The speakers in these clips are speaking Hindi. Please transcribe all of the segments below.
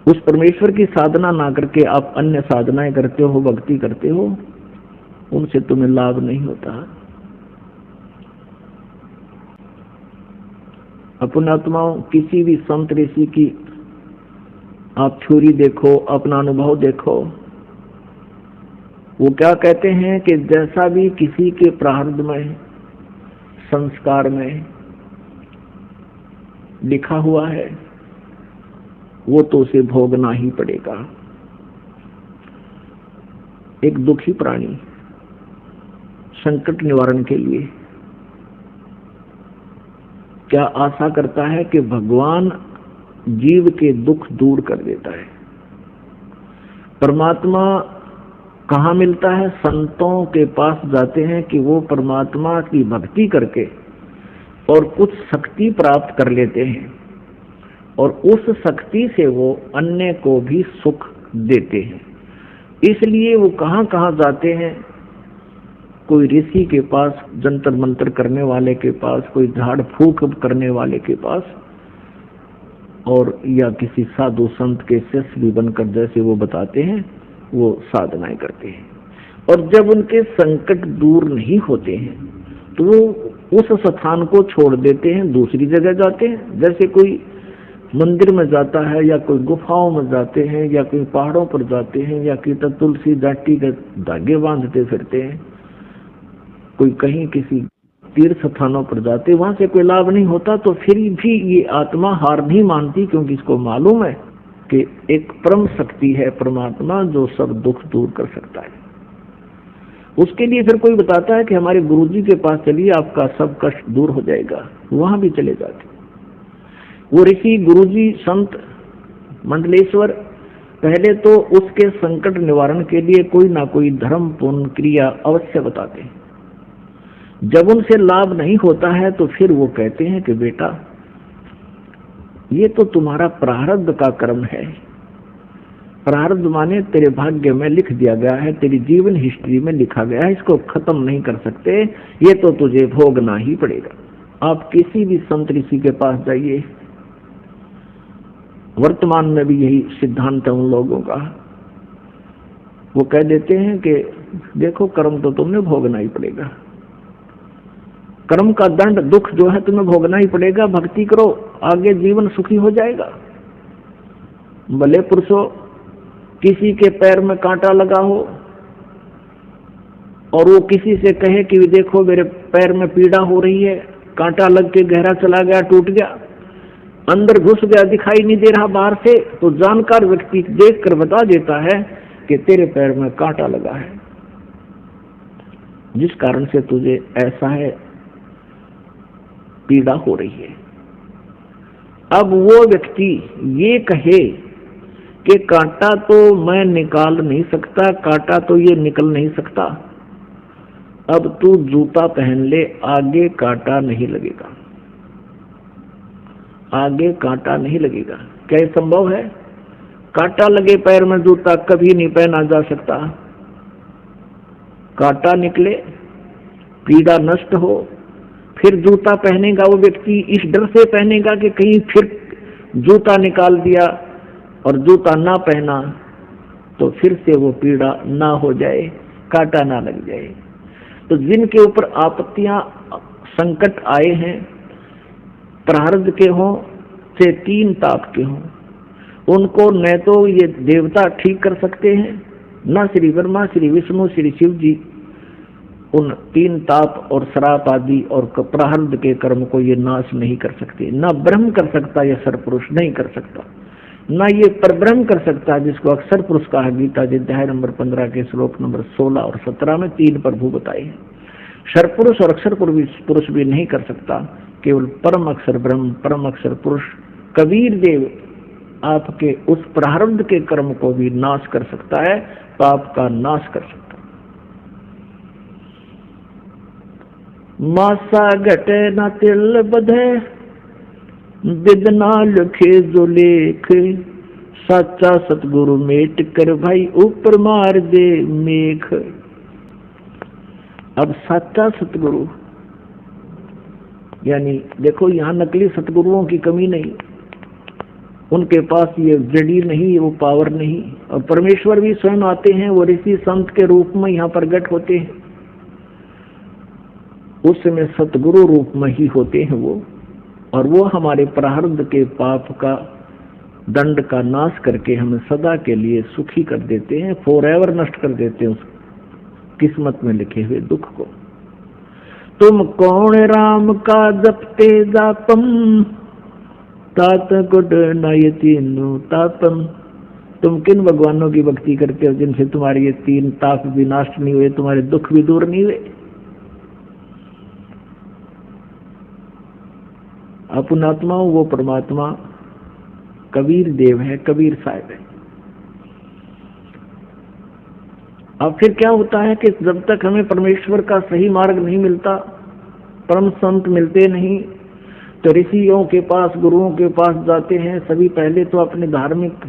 उस परमेश्वर की साधना ना करके आप अन्य साधनाएं करते हो, भक्ति करते हो, उनसे तुम्हें लाभ नहीं होता। अपनात्माओं, किसी भी संत ऋषि की आप थ्योरी देखो, अपना अनुभव देखो, वो क्या कहते हैं कि जैसा भी किसी के प्रारब्ध में, संस्कार में लिखा हुआ है, वो तो उसे भोगना ही पड़ेगा। एक दुखी प्राणी संकट निवारण के लिए क्या आशा करता है कि भगवान जीव के दुख दूर कर देता है। परमात्मा कहाँ मिलता है? संतों के पास जाते हैं कि वो परमात्मा की भक्ति करके और कुछ शक्ति प्राप्त कर लेते हैं, और उस शक्ति से वो अन्य को भी सुख देते हैं। इसलिए वो कहाँ कहाँ जाते हैं? कोई ऋषि के पास, जंतर मंतर करने वाले के पास, कोई झाड़ फूक करने वाले के पास, और या किसी साधु संत के शिष्य भी बनकर जैसे वो बताते हैं वो साधनाएं करते हैं। और जब उनके संकट दूर नहीं होते हैं तो वो उस स्थान को छोड़ देते हैं, दूसरी जगह जाते हैं। जैसे कोई मंदिर में जाता है, या कोई गुफाओं में जाते हैं, या कोई पहाड़ों पर जाते हैं, या कि तुलसी जाटी के धागे बांधते फिरते हैं, कोई कहीं किसी तीर्थ स्थानों पर जाते, वहां से कोई लाभ नहीं होता, तो फिर भी ये आत्मा हार नहीं मानती, क्योंकि इसको मालूम है कि एक परम शक्ति है परमात्मा जो सब दुख दूर कर सकता है। उसके लिए फिर कोई बताता है कि हमारे गुरुजी के पास चलिए, आपका सब कष्ट दूर हो जाएगा, वहां भी चले जाते। वो ऋषि, गुरुजी, संत, मंडलेश्वर पहले तो उसके संकट निवारण के लिए कोई ना कोई धर्म पूर्ण क्रिया अवश्य बताते हैं। जब उनसे लाभ नहीं होता है तो फिर वो कहते हैं कि बेटा, ये तो तुम्हारा प्रारब्ध का कर्म है। प्रारब्ध माने तेरे भाग्य में लिख दिया गया है, तेरी जीवन हिस्ट्री में लिखा गया है, इसको खत्म नहीं कर सकते, ये तो तुझे भोगना ही पड़ेगा। आप किसी भी संत ऋषि के पास जाइए, वर्तमान में भी यही सिद्धांत है उन लोगों का। वो कह देते हैं कि देखो, कर्म तो तुमने भोगना ही पड़ेगा, कर्म का दंड, दुख जो है तुम्हें भोगना ही पड़ेगा। भक्ति करो, आगे जीवन सुखी हो जाएगा। भले पुरुषों, किसी के पैर में कांटा लगा हो और वो किसी से कहे कि देखो मेरे पैर में पीड़ा हो रही है, कांटा लग के गहरा चला गया, टूट गया, अंदर घुस गया, दिखाई नहीं दे रहा बाहर से, तो जानकार व्यक्ति देखकर बता देता है कि तेरे पैर में कांटा लगा है, जिस कारण से तुझे ऐसा है, पीड़ा हो रही है। अब वो व्यक्ति ये कहे कि कांटा तो मैं निकाल नहीं सकता, कांटा तो ये निकल नहीं सकता, अब तू जूता पहन ले, आगे कांटा नहीं लगेगा, आगे कांटा नहीं लगेगा। क्या संभव है? कांटा लगे पैर में जूता कभी नहीं पहना जा सकता। कांटा निकले, पीड़ा नष्ट हो, फिर जूता पहनेगा वो व्यक्ति, इस डर से पहनेगा कि कहीं फिर जूता निकाल दिया और जूता ना पहना तो फिर से वो पीड़ा ना हो जाए, कांटा ना लग जाए। तो जिनके ऊपर आपत्तियां, संकट आए हैं, प्रारब्ध के हों से तीन ताप के हों, उनको न तो ये देवता ठीक कर सकते हैं, न श्री ब्रह्मा, श्री विष्णु, श्री शिव जी उन तीन ताप और श्राप आदि और प्रारब्ध के कर्म को ये नाश नहीं कर सकते। न ब्रह्म कर सकता, यह सरपुरुष नहीं कर सकता, न ये परब्रह्म कर सकता, जिसको अक्षर पुरुष कहा गीता जी अध्याय नंबर 15 के श्लोक नंबर 16 और 17 में तीन प्रभु बताए हैं। सरपुरुष और अक्षर पुरुष भी नहीं कर सकता, केवल परम अक्षर ब्रह्म, परम अक्षर पुरुष कबीर देव आपके उस प्रारब्ध के कर्म को भी नाश कर सकता है, पाप का नाश कर सकता है। मासा घटे न तिल बधे, बिदना लिखे जो लेख, सच्चा सतगुरु मेट कर भाई ऊपर मार दे मेघ। अब सच्चा सतगुरु यानी देखो, यहां नकली सतगुरुओं की कमी नहीं, उनके पास ये जड़ी नहीं, वो पावर नहीं। और परमेश्वर भी स्वयं आते हैं, वो ऋषि संत के रूप में यहाँ प्रकट होते हैं, उस समय सतगुरु रूप में ही होते हैं वो। और वो हमारे प्रारब्ध के पाप का दंड का नाश करके हमें सदा के लिए सुखी कर देते हैं, फॉरएवर नष्ट कर देते हैं उस किस्मत में लिखे हुए दुख को। तुम कौन राम का जपते जापम, तात गुड नयतीनु तापम। तुम किन भगवानों की भक्ति करते हो जिनसे तुम्हारे ये 3 ताप भी नष्ट नहीं हुए, तुम्हारे दुख भी दूर नहीं हुए? अपनात्माओं, वो परमात्मा कबीर देव है, कबीर साहब है। अब फिर क्या होता है कि जब तक हमें परमेश्वर का सही मार्ग नहीं मिलता, परम संत मिलते नहीं, तो ऋषियों के पास, गुरुओं के पास जाते हैं। सभी पहले तो अपनी धार्मिक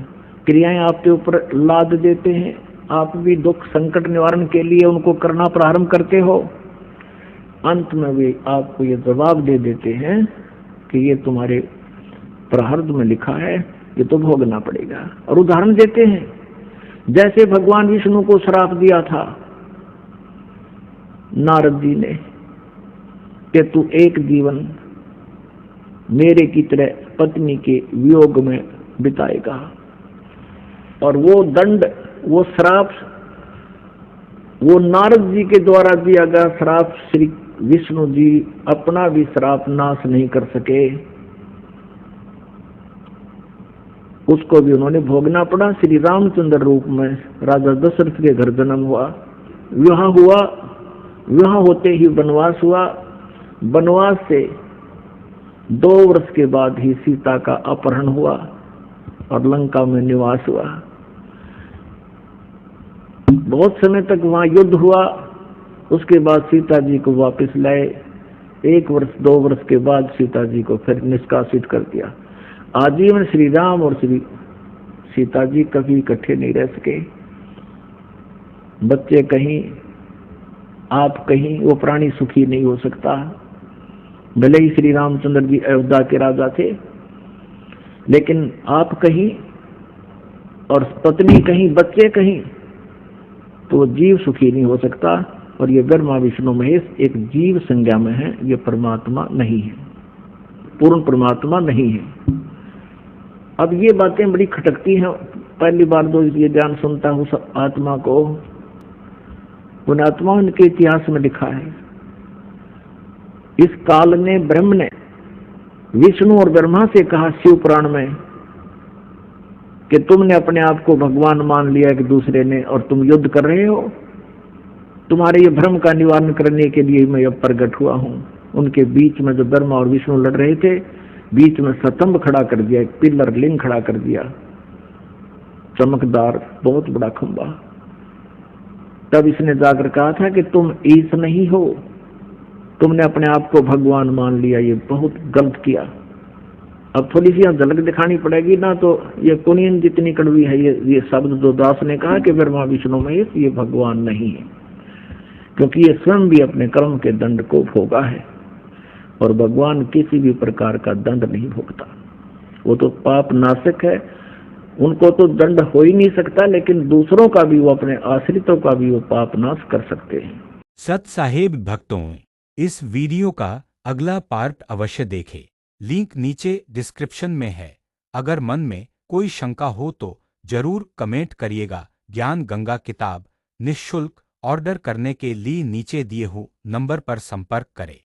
क्रियाएं आपके ऊपर लाद देते हैं, आप भी दुख संकट निवारण के लिए उनको करना प्रारंभ करते हो। अंत में भी आपको ये जवाब दे देते हैं कि ये तुम्हारे प्रारब्ध में लिखा है, ये तो भोगना पड़ेगा। और उदाहरण देते हैं, जैसे भगवान विष्णु को श्राप दिया था नारद जी ने कि तू एक जीवन मेरे की तरह पत्नी के वियोग में बिताएगा। और वो दंड, वो श्राप, वो नारद जी के द्वारा दिया गया श्राप, श्री विष्णु जी अपना भी श्राप नाश नहीं कर सके, उसको भी उन्होंने भोगना पड़ा। श्री रामचंद्र रूप में राजा दशरथ के घर जन्म हुआ, विवाह हुआ, विवाह होते ही वनवास हुआ, वनवास से 2 वर्ष के बाद ही सीता का अपहरण हुआ और लंका में निवास हुआ। बहुत समय तक वहां युद्ध हुआ, उसके बाद सीता जी को वापस लाए। 1 वर्ष 2 वर्ष के बाद सीता जी को फिर निष्कासित कर दिया। आजीवन श्री राम और श्री सीता जी कभी इकट्ठे नहीं रह सके। बच्चे कहीं, आप कहीं, वो प्राणी सुखी नहीं हो सकता। भले ही श्री रामचंद्र जी अयोध्या के राजा थे, लेकिन आप कहीं और पत्नी कहीं, बच्चे कहीं, तो जीव सुखी नहीं हो सकता। और ये ब्रह्मा विष्णु महेश एक जीव संज्ञा में है, ये परमात्मा नहीं है, पूर्ण परमात्मा नहीं है। अब ये बातें बड़ी खटकती हैं, पहली बार जो ये ज्ञान सुनता हूँ सब आत्मा को, उन आत्माओं के इतिहास में लिखा है, इस काल ने, ब्रह्म ने विष्णु और ब्रह्मा से कहा शिव पुराण में कि तुमने अपने आप को भगवान मान लिया एक दूसरे ने, और तुम युद्ध कर रहे हो, तुम्हारे ये भ्रम का निवारण करने के लिए मैं अब प्रकट हुआ हूं। उनके बीच में जो ब्रह्मा और विष्णु लड़ रहे थे, बीच में स्तंभ खड़ा कर दिया, एक पिलर लिंग खड़ा कर दिया, चमकदार बहुत बड़ा खंबा। तब इसने जाकर कहा था कि तुम ईश नहीं हो, तुमने अपने आप को भगवान मान लिया, ये बहुत गलत किया। अब थोड़ी सी यहाँ झलक दिखानी पड़ेगी ना, तो ये कुनियन जितनी कड़वी है ये शब्द जो दास ने कहा कि ब्रह्मा विष्णु महेश ये भगवान नहीं है, क्योंकि ये स्वयं भी अपने कर्म के दंड को भोगा है, और भगवान किसी भी प्रकार का दंड नहीं भोगता। वो तो पाप नाशक है, उनको तो दंड हो ही नहीं सकता, लेकिन दूसरों का भी, वो अपने आश्रितों का भी वो पाप नाश कर सकते हैं। सत साहेब भक्तों, इस वीडियो का अगला पार्ट अवश्य देखें, लिंक नीचे डिस्क्रिप्शन में है। अगर मन में कोई शंका हो तो जरूर कमेंट करिएगा। ज्ञान गंगा किताब निःशुल्क ऑर्डर करने के लिए नीचे दिए हुए नंबर पर संपर्क करें।